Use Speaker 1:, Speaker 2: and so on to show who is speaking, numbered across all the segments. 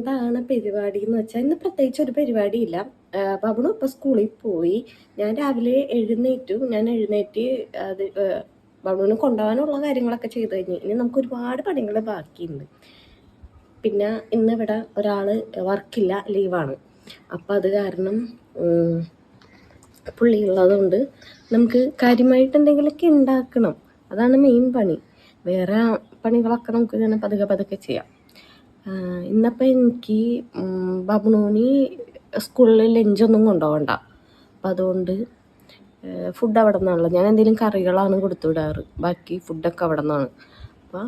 Speaker 1: എന്താണ് പരിപാടി എന്ന് വെച്ചാൽ ഇന്ന് പ്രത്യേകിച്ച് ഒരു പരിപാടിയില്ല. ബബിളും ഇപ്പം സ്കൂളിൽ പോയി. ഞാൻ രാവിലെ എഴുന്നേറ്റ് അത് ബബിളിന് കൊണ്ടുപോകാനുള്ള കാര്യങ്ങളൊക്കെ ചെയ്ത് കഴിഞ്ഞ് ഇനി നമുക്ക് ഒരുപാട് പണികൾ ബാക്കിയുണ്ട്. പിന്നെ ഇന്നിവിടെ ഒരാൾ വർക്കില്ല, ലീവാണ്. അപ്പം അത് കാരണം പുള്ളി ഉള്ളതുകൊണ്ട് നമുക്ക് കാര്യമായിട്ട് എന്തെങ്കിലുമൊക്കെ ഉണ്ടാക്കണം. അതാണ് മെയിൻ പണി. വേറെ പണികളൊക്കെ നമുക്ക് ഇങ്ങനെ പതുക്കെ ചെയ്യാം. ഇന്നപ്പോൾ എനിക്ക് ബബ്ണൂന് സ്കൂളിൽ ലഞ്ചൊന്നും കൊണ്ടുപോകണ്ട. അപ്പം അതുകൊണ്ട് ഫുഡ് അവിടെ നിന്നാണല്ലോ. ഞാൻ എന്തെങ്കിലും കറികളാണ് കൊടുത്തു വിടാറ്, ബാക്കി ഫുഡൊക്കെ അവിടെ നിന്നാണ്. അപ്പം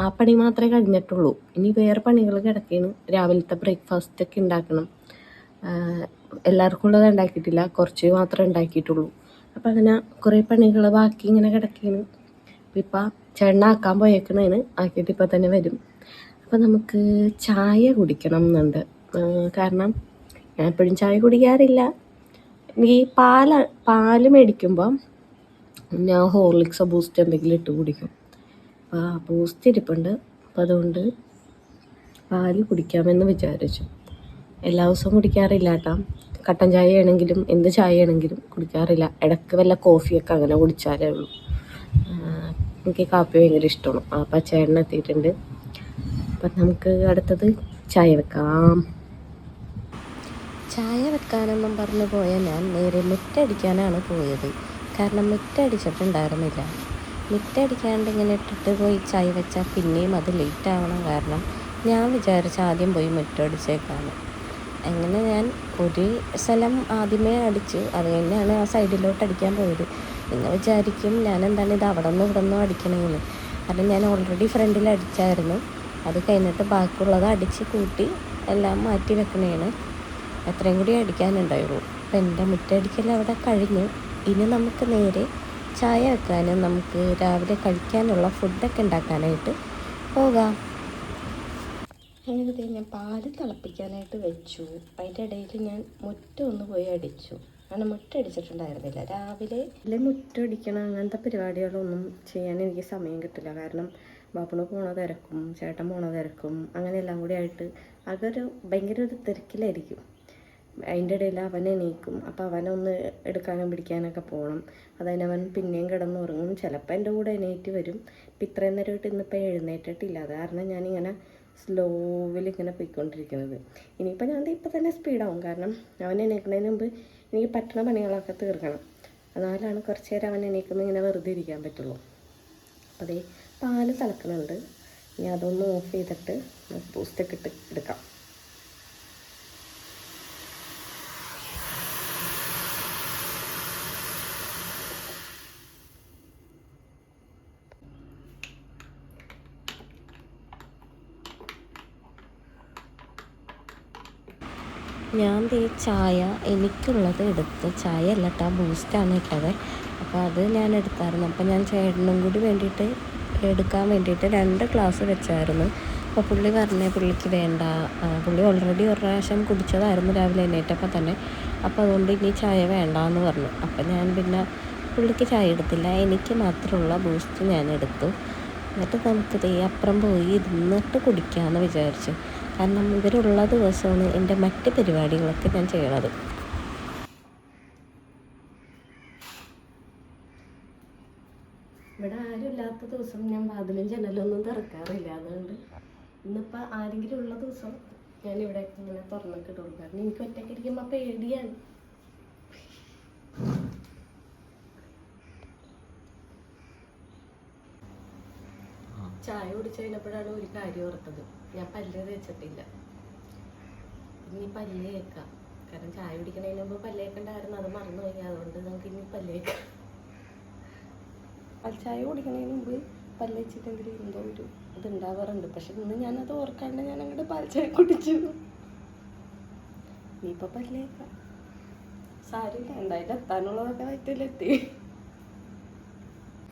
Speaker 1: ആ പണി മാത്രമേ കഴിഞ്ഞിട്ടുള്ളൂ. ഇനി വേറെ പണികൾ കിടക്കുകയാണ്. രാവിലത്തെ ബ്രേക്ക്ഫാസ്റ്റൊക്കെ ഉണ്ടാക്കണം. എല്ലാവർക്കും ഉള്ളത് ഉണ്ടാക്കിയിട്ടില്ല, കുറച്ച് മാത്രമേ ഉണ്ടാക്കിയിട്ടുള്ളൂ. അപ്പം അങ്ങനെ കുറേ പണികൾ ബാക്കി ഇങ്ങനെ കിടക്കുകയാണ്. ഇപ്പം ചേട്ടനാക്കാൻ പോയേക്കണേന്, ആക്കിയിട്ട് ഇപ്പം തന്നെ വരും. അപ്പം നമുക്ക് ചായ കുടിക്കണം എന്നുണ്ട്. കാരണം ഞാൻ എപ്പോഴും ചായ കുടിക്കാറില്ല. ഈ പാല് മേടിക്കുമ്പം ഞാൻ ഹോർലിക്സോ ബൂസ്റ്റ് എന്തെങ്കിലും ഇട്ട് കുടിക്കും. അപ്പോൾ ബൂസ്റ്റ് ഇരിപ്പുണ്ട്. അപ്പം അതുകൊണ്ട് പാല് കുടിക്കാമെന്ന് വിചാരിച്ചു. എല്ലാ ദിവസവും കുടിക്കാറില്ല കേട്ടോ. കട്ടൻ ചായ ആണെങ്കിലും എന്ത് ചായ ആണെങ്കിലും കുടിക്കാറില്ല. ഇടയ്ക്ക് വല്ല കോഫിയൊക്കെ അങ്ങനെ കുടിച്ചാലേ ഉള്ളൂ. എനിക്ക് കാപ്പി ഭയങ്കര ഇഷ്ടമാണ്. അപ്പം ചേട്ടൻ എത്തിയിട്ടുണ്ട്. അപ്പം നമുക്ക് അടുത്തത് ചായ വെക്കാം. ചായ വെക്കാനെന്നും പറഞ്ഞു പോയാൽ ഞാൻ നേരെ മുറ്റടിക്കാനാണ് പോയത്. കാരണം മുറ്റടിച്ചിട്ടുണ്ടായിരുന്നില്ല. മുറ്റടിക്കാണ്ട് ഇങ്ങനെ ഇട്ടിട്ട് പോയി ചായ വെച്ചാൽ പിന്നെയും അത് ലേറ്റ് ആവണം. കാരണം ഞാൻ വിചാരിച്ച ആദ്യം പോയി മുറ്റടിച്ചേക്കാണ്. അങ്ങനെ ഞാൻ ഒരു സ്ഥലം ആദ്യമേ അടിച്ച് അത് തന്നെയാണ് ആ സൈഡിലോട്ട് അടിക്കാൻ പോയത്. നിങ്ങൾ വിചാരിക്കും ഞാൻ എന്താണ് ഇത് അവിടെ നിന്നും ഇവിടെ നിന്നും അടിക്കണമെന്ന്. കാരണം ഞാൻ ഓൾറെഡി ഫ്രണ്ടിൽ അടിച്ചായിരുന്നു. അത് കഴിഞ്ഞിട്ട് ബാക്കിയുള്ളത് അടിച്ച് കൂട്ടി എല്ലാം മാറ്റി വെക്കണേണ്. എത്രയും കൂടി അടിക്കാനുണ്ടായുള്ളൂ. അപ്പം എൻ്റെ മുറ്റടിക്കൽ അവിടെ കഴിഞ്ഞു. ഇനി നമുക്ക് നേരെ ചായ വെക്കാനും നമുക്ക് രാവിലെ കഴിക്കാനുള്ള ഫുഡൊക്കെ ഉണ്ടാക്കാനായിട്ട് പോകാം. അങ്ങനെ ഞാൻ പാല് തിളപ്പിക്കാനായിട്ട് വെച്ചു. അതിൻ്റെ ഇടയിൽ ഞാൻ മുറ്റം ഒന്ന് പോയി അടിച്ചു. കാരണം മുറ്റടിച്ചിട്ടുണ്ടായിരുന്നില്ല. രാവിലെ മുറ്റടിക്കണം അങ്ങനത്തെ പരിപാടികളൊന്നും ചെയ്യാൻ എനിക്ക് സമയം കിട്ടില്ല. കാരണം ബാപ്പുണ് പോണ തിരക്കും ചേട്ടൻ പോണ തിരക്കും അങ്ങനെ എല്ലാം കൂടി ആയിട്ട് അതൊരു ഭയങ്കര ഒരു തിരക്കിലായിരിക്കും. അതിൻ്റെ ഇടയിൽ അവൻ എണീക്കും. അപ്പോൾ അവനൊന്ന് എടുക്കാനും പിടിക്കാനൊക്കെ പോകണം. അതിനവൻ പിന്നെയും കിടന്നുറങ്ങും. ചിലപ്പോൾ എൻ്റെ കൂടെ എണീറ്റ് വരും. ഇപ്പം ഇത്രയും നേരമായിട്ട് ഇന്നിപ്പോൾ എഴുന്നേറ്റിട്ടില്ല. അത് കാരണം ഞാനിങ്ങനെ സ്ലോവിൽ ഇങ്ങനെ പോയിക്കൊണ്ടിരിക്കുന്നത്. ഇനിയിപ്പോൾ ഞാൻ ഇപ്പം തന്നെ സ്പീഡാവും. കാരണം അവൻ എണീക്കുന്നതിന് മുമ്പ് എനിക്ക് പറ്റുന്ന പണികളൊക്കെ തീർക്കണം. എന്നാലാണ് കുറച്ച് നേരം അവൻ എണീക്കുമ്പോൾ ഇങ്ങനെ വെറുതെ ഇരിക്കാൻ പറ്റുള്ളൂ. അപ്പോൾ അതേ പാല് തിളക്കുന്നുണ്ട്. ഇനി അതൊന്ന് ഓഫ് ചെയ്തിട്ട് ബൂസ്റ്റൊക്കെ ഇട്ട് എടുക്കാം. ഞാൻ ഈ ചായ എനിക്കുള്ളത് എടുത്ത്, ചായ അല്ല കേട്ടോ, ബൂസ്റ്റാണ് ഇട്ടത്. അപ്പോൾ അത് ഞാൻ എടുത്തായിരുന്നു. അപ്പോൾ ഞാൻ ചേട്ടനും കൂടി വേണ്ടിയിട്ട് എടുക്കാൻ വേണ്ടിയിട്ട് 2 ഗ്ലാസ് വെച്ചായിരുന്നു. അപ്പോൾ പുള്ളി പുള്ളിക്ക് വേണ്ട. പുള്ളി ഓൾറെഡി ഒരു പ്രാവശ്യം കുടിച്ചതായിരുന്നു രാവിലെ എണീറ്റപ്പോൾ തന്നെ. അപ്പോൾ അതുകൊണ്ട് ഇനി ചായ വേണ്ടാന്ന് പറഞ്ഞു. അപ്പോൾ ഞാൻ പിന്നെ പുള്ളിക്ക് ചായ എടുത്തില്ല, എനിക്ക് മാത്രമുള്ള ബൂസ്റ്റ് ഞാൻ എടുത്തു. എന്നിട്ട് നമുക്ക് അപ്പുറം പോയി ഇരുന്നിട്ട് കുടിക്കാമെന്ന് വിചാരിച്ചു. കാരണം ഇവരുള്ള ദിവസമാണ് എൻ്റെ മറ്റ് പരിപാടികളൊക്കെ ഞാൻ ചെയ്യണത്. ഇവിടെ ആരും ഇല്ലാത്ത ദിവസം ഞാൻ വാതിലും ജനലൊന്നും തുറക്കാറില്ല. അതുകൊണ്ട് ഇന്നിപ്പോൾ ആരെങ്കിലും ഉള്ള ദിവസം ഞാൻ ഇവിടെ ഇങ്ങനെ തുറന്നിട്ടിടുള്ളൂ. കാരണം എനിക്ക് ഒറ്റയ്ക്ക് ഇരിക്കുമ്പോൾ പേടിയാണ്. ചായ കുടിച്ച് കഴിഞ്ഞപ്പോഴാണ് ഒരു കാര്യം ഓർത്തത്. ഞാൻ പല്ല് തേച്ചിട്ടില്ല. ഇനി പല്ല് തേക്കാം. കാരണം ചായ കുടിക്കണതിന് മുമ്പ് പല്ല് തേക്കണ്ടായിരുന്നു, അത് മറന്നുപോയി. അതുകൊണ്ട് നമുക്ക് ഇനി പല്ല് തേക്കാം. ചായ കുടിക്കണതിന് മുമ്പ് പല്ല് വെച്ചിട്ടെങ്കിൽ എന്തോ ഒരു ഇതുണ്ടാവാറുണ്ട്. പക്ഷെ ഇന്ന് ഞാനത് ഓർക്കാണ്ട് ഞാൻ അങ്ങോട്ട് പാൽച്ചായ കുടിച്ചു. ഇനിയിപ്പോൾ പല്ല് തേക്കാം. സാരില്ല, എന്തായാലും എത്താനുള്ളതൊക്കെ വയറ്റിലെത്തി.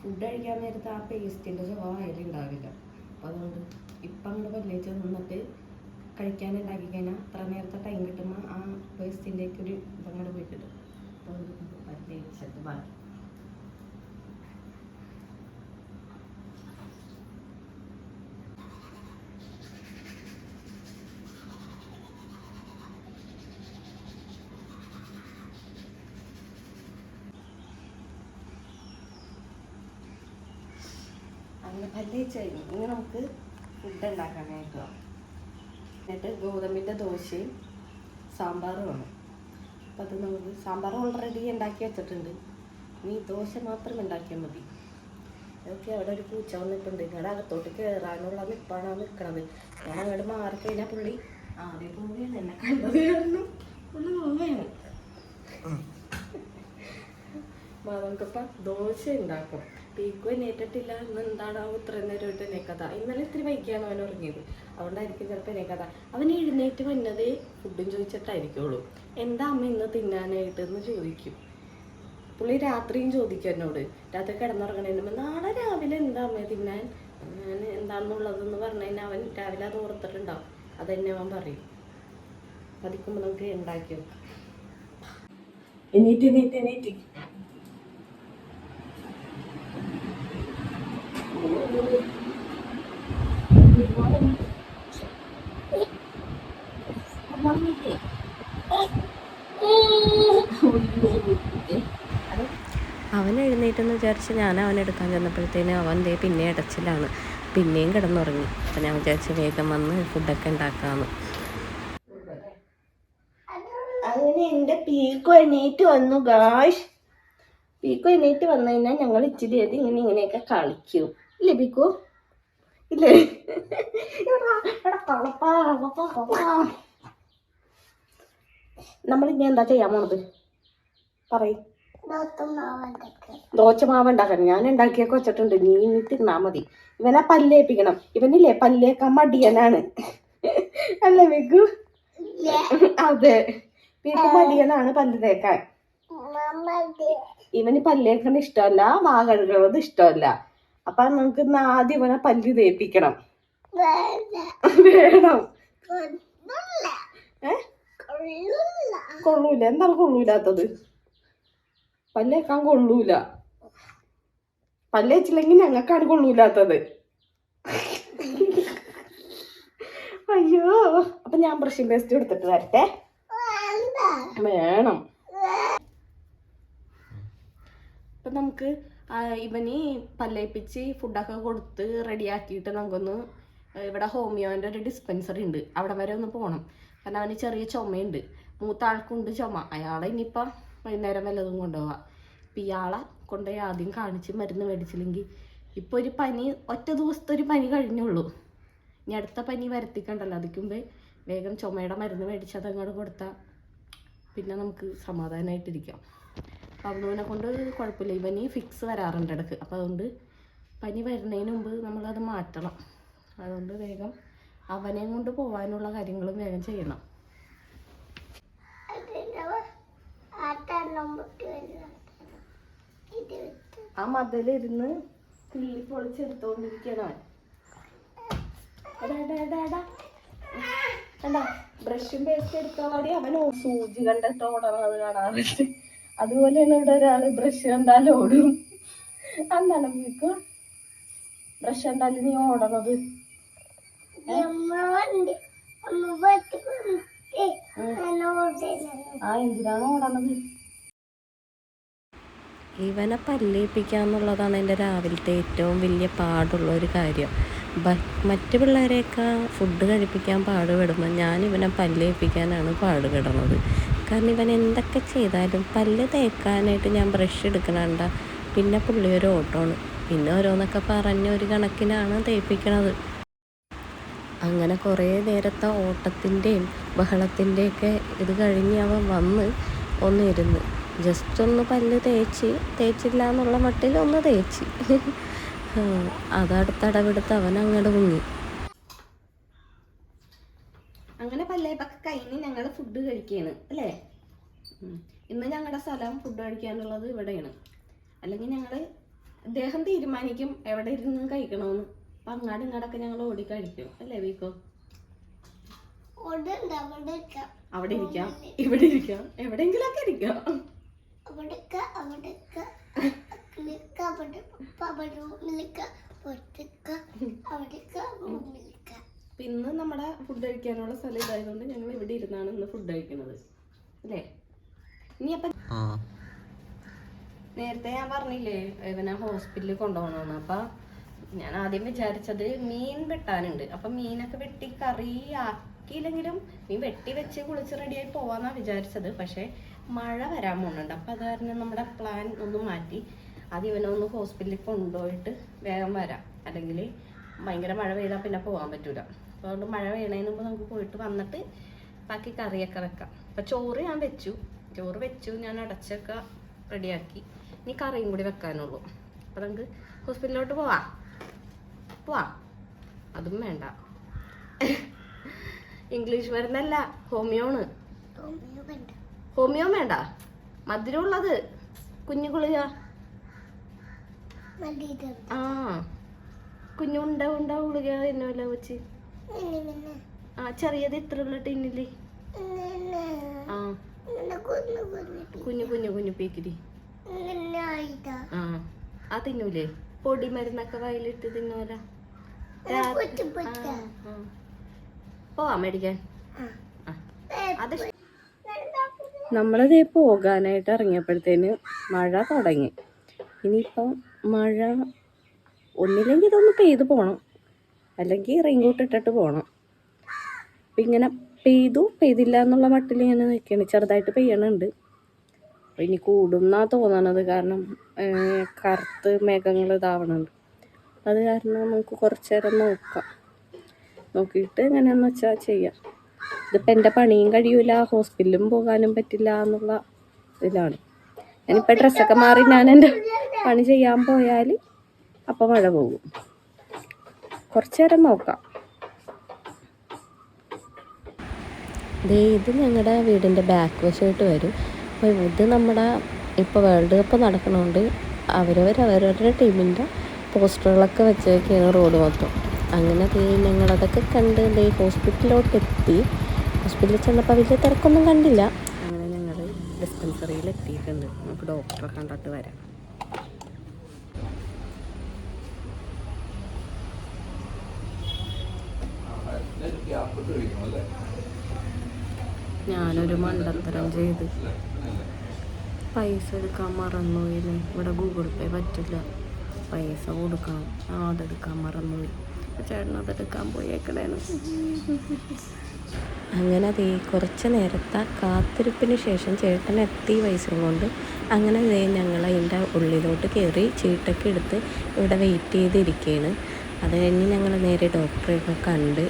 Speaker 1: ഫുഡ് കഴിക്കാൻ നേരത്ത് ആ പേസ്റ്റിൻ്റെ സ്വഭാവം അതിലുണ്ടാവില്ല. അപ്പോൾ അതുകൊണ്ട് ഇപ്പം അങ്ങോട്ട് പല്ലേച്ച് നിന്നിട്ട് കഴിക്കാനുണ്ടാക്കി കഴിഞ്ഞാൽ അത്ര നേരത്തെ ടൈം കിട്ടുമ്പോൾ ആ പേസ്റ്റിൻ്റെയൊക്കെ ഒരു ഇതങ്ങോട്ട് പോയി കിട്ടും. അപ്പോൾ പല്ലേച്ചിട്ട് ബാക്കി അങ്ങനെ പല്ലേച്ച് കഴിഞ്ഞു. ഇനി നമുക്ക് ഫുഡ് ഉണ്ടാക്കാനായിട്ട് എന്നിട്ട് ഗോതമ്പിൻ്റെ ദോശയും സാമ്പാറും വേണം. അപ്പം അത് നമുക്ക് സാമ്പാർ ഓൾറെഡി ഉണ്ടാക്കി വെച്ചിട്ടുണ്ട്. ഇനി ദോശ മാത്രം ഉണ്ടാക്കിയാൽ മതി. ഓക്കെ, അവിടെ ഒരു പൂച്ച വന്നിട്ടുണ്ട്. നിങ്ങളുടെ അകത്തോട്ട് കയറാനുള്ള നിപ്പാണ് നിൽക്കണത്. ഞാൻ അങ്ങോട്ട് മാറിക്കഴിഞ്ഞാൽ പുള്ളി ആദ്യം പോവുകയാണ്. എന്നെ കണ്ടത് കാരണം പുള്ളി പോവുകയാണ്. നമുക്കിപ്പം ദോശ ഉണ്ടാക്കും. പീക്കും എണീറ്റിട്ടില്ല. ഇന്ന് എന്താണാവും ഇത്രയും നേരമായിട്ട് എണീക്കഥ. ഇന്നലെ ഇത്തിരി വൈകിയാണ് അവൻ ഉറങ്ങിയത്. അതുകൊണ്ടായിരിക്കും ചിലപ്പോൾ എണീക്കഥ. അവൻ എഴുന്നേറ്റ് വന്നത് ഫുഡും ചോദിച്ചിട്ടായിരിക്കുള്ളൂ. എന്താ അമ്മ ഇന്ന് തിന്നാനായിട്ട് എന്ന് ചോദിക്കും. പുള്ളി രാത്രിയും ചോദിക്കും എന്നോട്. രാത്രി കിടന്നുറങ്ങണേന് നാളെ രാവിലെ എന്താ അമ്മ തിന്നാൻ, ഞാൻ എന്താണെന്നുള്ളതെന്ന് പറഞ്ഞു കഴിഞ്ഞാൽ അവൻ രാവിലെ അത് ഓർത്തിട്ടുണ്ടാവും. അതെന്നെ അവൻ പറയും. പതിക്കുമ്പോൾ നമുക്ക് ഉണ്ടാക്കി വെക്കാം. എണീറ്റ് എണീറ്റ് എണീറ്റ് അവൻ എഴുന്നേറ്റെന്ന് വിചാരിച്ച് ഞാൻ അവനെടുക്കാൻ ചെന്നപ്പോഴത്തേനും അവൻ ദേ പിന്നെ ഇടച്ചിലാണ്. പിന്നെയും കിടന്നുറങ്ങി. അപ്പം ഞാൻ വിചാരിച്ച് വേഗം വന്ന് ഫുഡൊക്കെ ഉണ്ടാക്കാമെന്ന്. അങ്ങനെ എൻ്റെ പീക്കു എണീറ്റ് വന്നു ഗായ്സ്. പീക്കു എണീറ്റ് വന്നു കഴിഞ്ഞാൽ ഞങ്ങൾ ഇച്ചിരി ആയിട്ട് ഇങ്ങനെയൊക്കെ കളിക്കും. ഇല്ലേ പീക്കു? ഇല്ലേ? നമ്മളിനി എന്താ ചെയ്യാൻ പോണത് പറയും? ദോശമാവ് ഉണ്ടാക്കണം. ഞാൻ ഉണ്ടാക്കിയൊക്കെ വെച്ചിട്ടുണ്ട്. നീ ഇനി തിന്നാ മതി. ഇവനെ പല്ലേപ്പിക്കണം. ഇവനില്ലേ പല്ലേക്കാൻ മടിയനാണ്. അല്ലേ പീക്കു? അതെ, പീക്കു മടിയനാണ് പല്ല് തേക്കാൻ. ഇവന് പല്ലേക്കണ ഇഷ്ടമല്ല, വാ കഴുകണത് ഇഷ്ടമല്ല. അപ്പൊ നമുക്ക് ഇന്ന് ആദ്യം ഇവനെ പല്ല് തേപ്പിക്കണം. വേണം. കൊള്ളൂല. എന്താണ് കൊള്ളൂലാത്തത്? പല്ലേക്കാൻ കൊള്ളൂല. പല്ലേച്ചില്ലെങ്കിൽ ഞങ്ങൾക്കാണ് കൊള്ളൂലാത്തത്. അയ്യോ, അപ്പൊ ഞാൻ ബ്രഷിംഗ് പേസ്റ്റ് എടുത്തിട്ട് വരട്ടെ. വേണം. അപ്പൊ നമുക്ക് ഇവന് പല്ലേപ്പിച്ച് ഫുഡൊക്കെ കൊടുത്ത് റെഡിയാക്കിയിട്ട് നമുക്കൊന്ന് ഇവിടെ ഹോമിയോൻ്റെ ഒരു ഡിസ്പെൻസറി ഉണ്ട്, അവിടെ വരെ ഒന്ന് പോകണം. കാരണം അവന് ചെറിയ ചുമയുണ്ട്. മൂത്ത ആൾക്കുണ്ട് ചുമ. അയാളെ ഇനിയിപ്പോൾ വൈകുന്നേരം വല്ലതും കൊണ്ടുപോവാം. ഇപ്പം ഇയാളെ കൊണ്ടുപോയി ആദ്യം കാണിച്ച് മരുന്ന് മേടിച്ചില്ലെങ്കിൽ ഇപ്പോൾ ഒരു പനി, ഒറ്റ ദിവസത്തെ ഒരു പനി കഴിഞ്ഞുള്ളൂ. ഇനി അടുത്ത പനി വരുത്തിക്കണ്ടല്ലോ. അതിക്കുമ്പേ വേഗം ചുമയുടെ മരുന്ന് മേടിച്ചത് അങ്ങോട്ട് കൊടുത്താൽ പിന്നെ നമുക്ക് സമാധാനമായിട്ടിരിക്കാം. അപ്പം അവനവനെ കൊണ്ട് കുഴപ്പമില്ല. ഇവന് ഫിക്സ് വരാറുണ്ട് ഇടയ്ക്ക്. അപ്പോൾ അതുകൊണ്ട് പനി വരുന്നതിന് മുമ്പ് നമ്മളത് മാറ്റണം. അതുകൊണ്ട് വേഗം അവനെയും കൊണ്ട് പോകാനുള്ള കാര്യങ്ങളും വേഗം ചെയ്യണം. ആ മതിലിരുന്ന് കിള്ളി പൊളിച്ചെടുത്തോണ്ടിരിക്കണം അവൻ. ബ്രഷും പേസ്റ്റ് എടുത്തോളാടി. അവൻ സൂചി കണ്ടിട്ട് ഓടണത് കാണാറുണ്ട്. അതുപോലെയാണ് ഇവിടെ ഒരാള് ബ്രഷ് കണ്ടാൽ ഓടും. എന്താണ് మీకు ബ്രഷ് കണ്ടാൽ നീ ഓടണത്? എന്തിനാണ് ഓടണത്? ഇവനെ പല്ലേപ്പിക്കാന്നുള്ളതാണ് എൻ്റെ രാവിലത്തെ ഏറ്റവും വലിയ പാടുള്ള ഒരു കാര്യം. മറ്റു പിള്ളേരെയൊക്കെ ഫുഡ് കഴിപ്പിക്കാൻ പാടുപെടുമ്പോൾ ഞാൻ ഇവനെ പല്ലേപ്പിക്കാനാണ് പാടുപെടുന്നത്. കാരണം ഇവൻ എന്തൊക്കെ ചെയ്താലും പല്ല് തേക്കാനായിട്ട് ഞാൻ ബ്രഷ് എടുക്കണണ്ട പിന്നെ പുള്ളി ഒരു ഓട്ടമാണ്. പിന്നെ ഓരോന്നൊക്കെ പറഞ്ഞ് ഒരു കണക്കിനാണ് തേപ്പിക്കണത്. അങ്ങനെ കുറേ നേരത്തെ ഓട്ടത്തിൻ്റെയും ബഹളത്തിൻ്റെയൊക്കെ ഇത് കഴിഞ്ഞ് അവൻ വന്ന് ഒന്നിരുന്ന് ജസ്റ്റ് ഒന്ന് പല്ല് തേച്ചില്ല എന്നുള്ള മട്ടിൽ ഒന്ന് തേച്ച് അതടുത്തടവെടുത്ത് അവൻ അങ്ങോട്ട് മുങ്ങി. അങ്ങനെ പല്ലേപ്പൊക്കെ കഴിഞ്ഞ് ഞങ്ങൾ ഫുഡ് കഴിക്കുകയാണ് അല്ലേ. ഇന്ന് ഞങ്ങളുടെ സ്ഥലം ഫുഡ് കഴിക്കാനുള്ളത് ഇവിടെയാണ്. അല്ലെങ്കിൽ ഞങ്ങൾ അദ്ദേഹം തീരുമാനിക്കും എവിടെ ഇരുന്ന് കഴിക്കണമെന്ന്. അപ്പം അങ്ങാടും ഇങ്ങാടൊക്കെ ഞങ്ങൾ ഓടി കഴിക്കും അല്ലേ വീക്കോ? അവിടെ ഇരിക്കാം, ഇവിടെ ഇരിക്കാം, എവിടെയെങ്കിലൊക്കെ ഇരിക്കാം. ഇന്ന് നമ്മുടെ ഫുഡ് കഴിക്കാനുള്ള സ്ഥലം ഇതായതുകൊണ്ട് ഞങ്ങൾ ഇവിടെ ഇരുന്നാണ് ഇന്ന് ഫുഡ് കഴിക്കുന്നത് അല്ലേ. ഇനി അപ്പം നേരത്തെ ഞാൻ പറഞ്ഞില്ലേ ഇവനെ ഹോസ്പിറ്റലിൽ കൊണ്ടുപോകണമെന്ന്. അപ്പം ഞാൻ ആദ്യം വിചാരിച്ചത് മീൻ വെട്ടാനുണ്ട്. അപ്പം മീനൊക്കെ വെട്ടി കറി ആക്കിയില്ലെങ്കിലും മീൻ വെട്ടി വെച്ച് കുളിച്ച് റെഡിയായി പോവാന്നാണ് വിചാരിച്ചത്. പക്ഷേ മഴ വരാൻ പോകുന്നുണ്ട്. അപ്പം അത് കാരണം നമ്മുടെ പ്ലാൻ ഒന്ന് മാറ്റി. ആദ്യം ഇവനൊന്ന് ഹോസ്പിറ്റലിൽ കൊണ്ടുപോയിട്ട് വേഗം വരാം, അല്ലെങ്കിൽ ഭയങ്കര മഴ പെയ്താൽ പിന്നെ പോകാൻ പറ്റൂല. അപ്പോൾ അതുകൊണ്ട് മഴ പെയ്യണതിന് മുമ്പ് നമുക്ക് പോയിട്ട് വന്നിട്ട് ബാക്കി കറിയൊക്കെ വെക്കാം. അപ്പം ചോറ് ഞാൻ വെച്ചു, ഞാൻ അടച്ചൊക്കെ റെഡിയാക്കി. ഇനി കറിയും കൂടി വെക്കാനുള്ളൂ. അപ്പം നമുക്ക് ഹോസ്പിറ്റലിലോട്ട് പോവാം. അതും വേണ്ട, ഇംഗ്ലീഷ് മരുന്നല്ല, ഹോമിയോണ്. ഹോമിയോ വേണ്ട, മധുരമുള്ളത് കുഞ്ഞു ഗുളിക. ആ കുഞ്ഞുണ്ട ഗുളിക എന്നല്ല വെച്ച്. ആ ചെറിയത് ഇത്രയുള്ള ടിന്നില്. ആ കുഞ്ഞു പീക്കിരി. ആ തിന്നൂലേ? പൊടി മരുന്നൊക്കെ വയലിട്ട് തിന്നൂല. പോവാ മേടിക്കാൻ. നമ്മളതേ പോകാനായിട്ട് ഇറങ്ങിയപ്പോഴത്തേന് മഴ തുടങ്ങി. ഇനിയിപ്പം മഴ ഒന്നില്ലെങ്കിൽ ഇതൊന്ന് പെയ്തു പോകണം, അല്ലെങ്കിൽ റെയിൻകോട്ട് ഇട്ടിട്ട് പോകണം. അപ്പം ഇങ്ങനെ പെയ്തില്ല എന്നുള്ള മട്ടിൽ ഇങ്ങനെ നിൽക്കുകയാണ്. ചെറുതായിട്ട് പെയ്യണുണ്ട്. അപ്പം ഇനി കൂടുന്നാണ് തോന്നണത്, കാരണം കറുത്ത് മേഘങ്ങൾ ഇതാവണുണ്ട്. അത് കാരണം നമുക്ക് കുറച്ച് നേരം നോക്കിയിട്ട് എങ്ങനെയാണെന്ന് വെച്ചാൽ ചെയ്യാം. ഇതിപ്പോൾ എൻ്റെ പണിയും കഴിയൂല, ഹോസ്പിറ്റലിലും പോകാനും പറ്റില്ല എന്നുള്ള ഇതിലാണ്. ഞാനിപ്പോൾ ഡ്രസ്സൊക്കെ മാറി ഞാൻ എൻ്റെ പണി ചെയ്യാൻ പോയാൽ അപ്പോൾ മഴ പോകും. കുറച്ച് നേരം നോക്കാം. ഇത് ഞങ്ങളുടെ വീടിൻ്റെ ബാക്ക് വശമായിട്ട് വരും. അപ്പോൾ ഇത് നമ്മുടെ ഇപ്പോൾ വേൾഡ് കപ്പ് നടക്കണോണ്ട് അവരവരുടെ ടീമിൻ്റെ പോസ്റ്ററുകളൊക്കെ വെച്ചൊക്കെയാണ് റോഡ് മൊത്തം. അങ്ങനെ ഞങ്ങളതൊക്കെ കണ്ട് ഹോസ്പിറ്റലിലോട്ട് എത്തി. ഹോസ്പിറ്റലിൽ ചെന്നപ്പോൾ വലിയ തിരക്കൊന്നും കണ്ടില്ല. അങ്ങനെ ഞങ്ങൾ ഡിസ്പെൻസറിയിൽ എത്തിയിട്ടുണ്ട്. നമുക്ക് ഡോക്ടറെ കണ്ടിട്ട് വരാം. ഞാനൊരു മണ്ടത്തരം ചെയ്ത് പൈസ എടുക്കാൻ മറന്നുപോയില്ലേ. ഇവിടെ ഗൂഗിൾ പേ പറ്റില്ല, പൈസ കൊടുക്കണം. അതെടുക്കാൻ മറന്നുപോയി. ചേട്ടൻ അതെടുക്കാൻ പോയേക്കണേന്ന്. അങ്ങനെ കുറച്ച് നേരത്തെ കാത്തിരിപ്പിന് ശേഷം ചേട്ടൻ എത്തി പൈസയും കൊണ്ട്. അങ്ങനെ ഞങ്ങൾ അതിൻ്റെ ഉള്ളിലോട്ട് കയറി ചീട്ടൊക്കെ എടുത്ത് ഇവിടെ വെയിറ്റ് ചെയ്തിരിക്കുകയാണ്. അത് കഴിഞ്ഞ് ഞങ്ങൾ നേരെ ഡോക്ടറെയൊക്കെ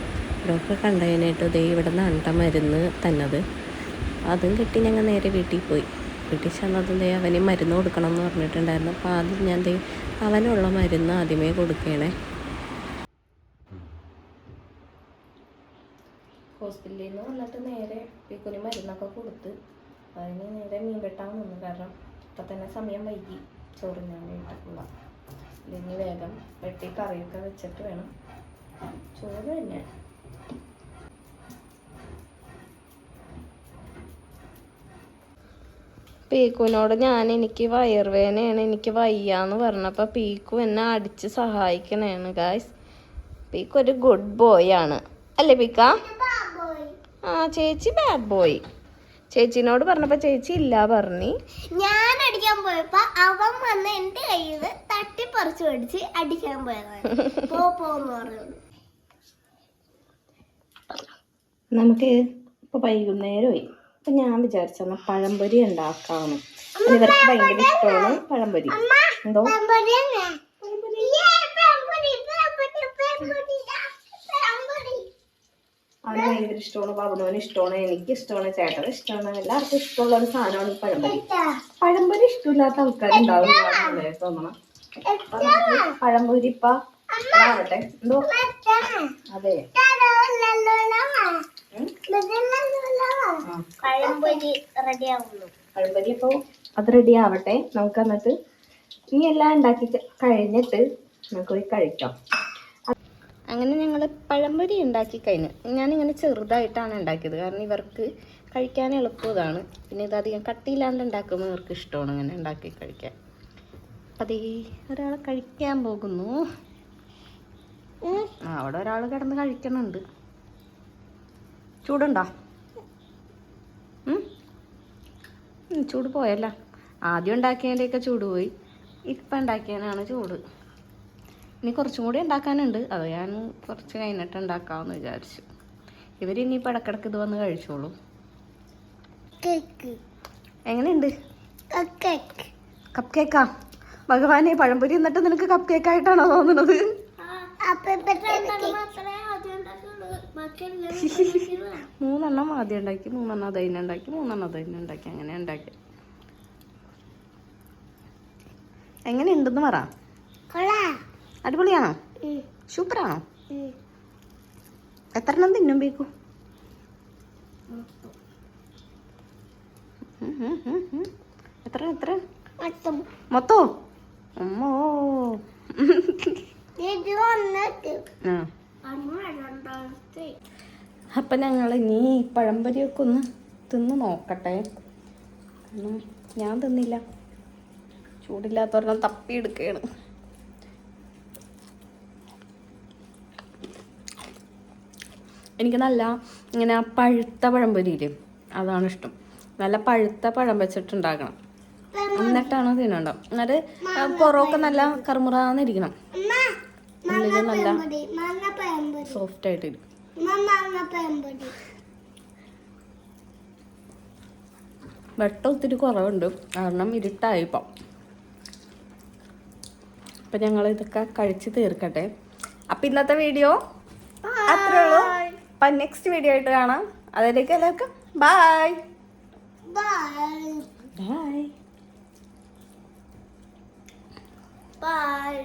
Speaker 1: ഡോക്ടറെ കണ്ടതിനായിട്ട് ഇവിടെ നിന്നാണ് മരുന്ന് തന്നത്. അതും കിട്ടി ഞങ്ങൾ നേരെ വീട്ടിൽ പോയി. വീട്ടിൽ ചെന്നത് അവന് മരുന്ന് കൊടുക്കണം എന്ന് പറഞ്ഞിട്ടുണ്ടായിരുന്നു. അപ്പോൾ ആദ്യം ഞാൻ അവനുള്ള മരുന്ന് ആദ്യമേ കൊടുക്കണേ. ഹോസ്പിറ്റലിൽ നിന്ന് വന്നിട്ട് നേരെ പീക്കുനി മരുന്നൊക്കെ കൊടുത്ത് അതിന് നേരെ മീൻ വെട്ടാൻ വന്നു. കാരണം ഇപ്പം തന്നെ സമയം വൈകി ചോറിനാൻ വേണ്ടിയിട്ടുള്ള. ഇല്ലെങ്കിൽ വേഗം വെട്ടി കറിയൊക്കെ വെച്ചിട്ട് വേണം ചോറ് തന്നെ. പീക്കുവിനോട് എനിക്ക് വയറുവേദനയാണ്, എനിക്ക് വയ്യാന്ന് പറഞ്ഞപ്പോൾ പീക്കു എന്നെ അടിച്ച് സഹായിക്കണേണ് ഗായ്സ്. പീക്കു ഒരു ഗുഡ് ബോയ് ആണ് അല്ലേ പീക്ക? ആ ചേച്ചി ബാഡ് ബോയ്. ചേച്ചിനോട് പറഞ്ഞപ്പോൾ ചേച്ചി ഇല്ല പറഞ്ഞി.
Speaker 2: ഞാൻ അടിക്കാൻ പോയപ്പോ അവൻ വന്ന് എന്റെ കയ്യിൽ നിന്ന് തട്ടിപ്പറിച്ചു അടിച്ച് അടിക്കാൻ പോയതാണ്.
Speaker 1: നമുക്ക് ഇപ്പൊ വൈകുന്നേരമായി. അപ്പം ഞാൻ വിചാരിച്ചെന്നാൽ പഴംപൊരി ഉണ്ടാക്കാമെന്ന്. ഇവർക്ക് ഭയങ്കര ഇഷ്ടമാണ് പഴംപൊരി. എന്തോ അവന് ഭയങ്കര ഇഷ്ടമാണ്, ബാബുനോന് ഇഷ്ടമാണ്, എനിക്ക് ഇഷ്ടമാണ്, ചേട്ടന് ഇഷ്ടമാണ്, എല്ലാവർക്കും ഇഷ്ടമുള്ള ഒരു സാധനമാണ് ഈ പഴംപൊരി. പഴംപൊരി ഇഷ്ടമില്ലാത്ത ആൾക്കാരുണ്ടാവും തോന്നണം. പഴംപൊരി ഇപ്പൊ ആവട്ടെ. എന്തോ അതെ
Speaker 2: പഴംപൊരി
Speaker 1: അപ്പോൾ അത് റെഡി ആവട്ടെ. നമുക്ക് എന്നിട്ട് ഇനി എല്ലാം ഉണ്ടാക്കി കഴിഞ്ഞിട്ട് നമുക്ക് പോയി കഴിക്കാം. അങ്ങനെ ഞങ്ങൾ പഴംപൊരി ഉണ്ടാക്കി കഴിഞ്ഞു. ഞാനിങ്ങനെ ചെറുതായിട്ടാണ് ഉണ്ടാക്കിയത്, കാരണം ഇവർക്ക് കഴിക്കാൻ എളുപ്പം ഇതാണ്. പിന്നെ ഇതധികം കട്ടിയില്ലാണ്ട് ഉണ്ടാക്കുമ്പോൾ ഇവർക്ക് ഇഷ്ടമാണ് ഇങ്ങനെ ഉണ്ടാക്കി കഴിക്കാൻ. അതേ ഒരാൾ കഴിക്കാൻ പോകുന്നു. അവിടെ ഒരാൾ കിടന്ന് കഴിക്കണുണ്ട്. ചൂടുണ്ടോ? ചൂട് പോയല്ല. ആദ്യം ഉണ്ടാക്കിയതിൻ്റെയൊക്കെ ചൂട് പോയി, ഇപ്പം ഉണ്ടാക്കിയതിനാണ് ചൂട്. ഇനി കുറച്ചും കൂടി ഉണ്ടാക്കാനുണ്ട്. അത് ഞാൻ കുറച്ച് കഴിഞ്ഞിട്ട് ഉണ്ടാക്കാമെന്ന് വിചാരിച്ചു. ഇവരിനിയിപ്പോൾ ഇടക്കിടക്ക് ഇത് വന്ന് കഴിച്ചോളൂ.
Speaker 2: കേക്ക്
Speaker 1: എങ്ങനെയുണ്ട്?
Speaker 2: കേക്ക്
Speaker 1: കപ്പ് കേക്കാ? ഭഗവാനെ, പഴംപൊരി എന്നിട്ട് നിനക്ക് കപ്പ് കേക്കായിട്ടാണോ തോന്നുന്നത്? മൂന്നെണ്ണം ആദ്യം ഉണ്ടാക്കി, മൂന്നെണ്ണം അത് തന്നെ ഉണ്ടാക്കി, മൂന്നെണ്ണം അത് തന്നെ ഉണ്ടാക്കി, അങ്ങനെ ഉണ്ടാക്കി. എങ്ങനെയുണ്ടെന്ന് പറ. അടിപൊളിയാണോ? സൂപ്പറാണോ? എത്ര എണ്ണം തിന്നും ബേക്കു? എത്ര മൊത്തോ? അമ്മോ. അപ്പം ഞങ്ങൾ ഇനി പഴംപൊരിയൊക്കെ ഒന്ന് തിന്ന് നോക്കട്ടെ. ഞാൻ തിന്നില്ല, ചൂടില്ലാത്തവരെണ്ണം തപ്പിയെടുക്കുകയാണ്. എനിക്ക് നല്ല ഇങ്ങനെ പഴുത്ത പഴംപൊരിയില്ലേ, അതാണ് ഇഷ്ടം. നല്ല പഴുത്ത പഴം വെച്ചിട്ടുണ്ടാക്കണം, എന്നിട്ടാണ് തിന്നണ്ടോ. എന്നിട്ട് പുറമൊക്കെ നല്ല കറുമുറാന്നിരിക്കണം, ഉള്ളിൽ നല്ല സോഫ്റ്റ് ആയിട്ടിരിക്കും. വെട്ടം ഒത്തിരി കുറവുണ്ട്, കാരണം ഇരുട്ടായിപ്പം. അപ്പം ഞങ്ങൾ ഇതൊക്കെ കഴിച്ച് തീർക്കട്ടെ. അപ്പം ഇന്നത്തെ വീഡിയോ അത്രേ ഉള്ളൂ. അപ്പം നെക്സ്റ്റ് വീഡിയോ ആയിട്ട് കാണാം. അതിലേക്ക് എല്ലാവർക്കും ബൈ ബൈ
Speaker 2: ബൈ.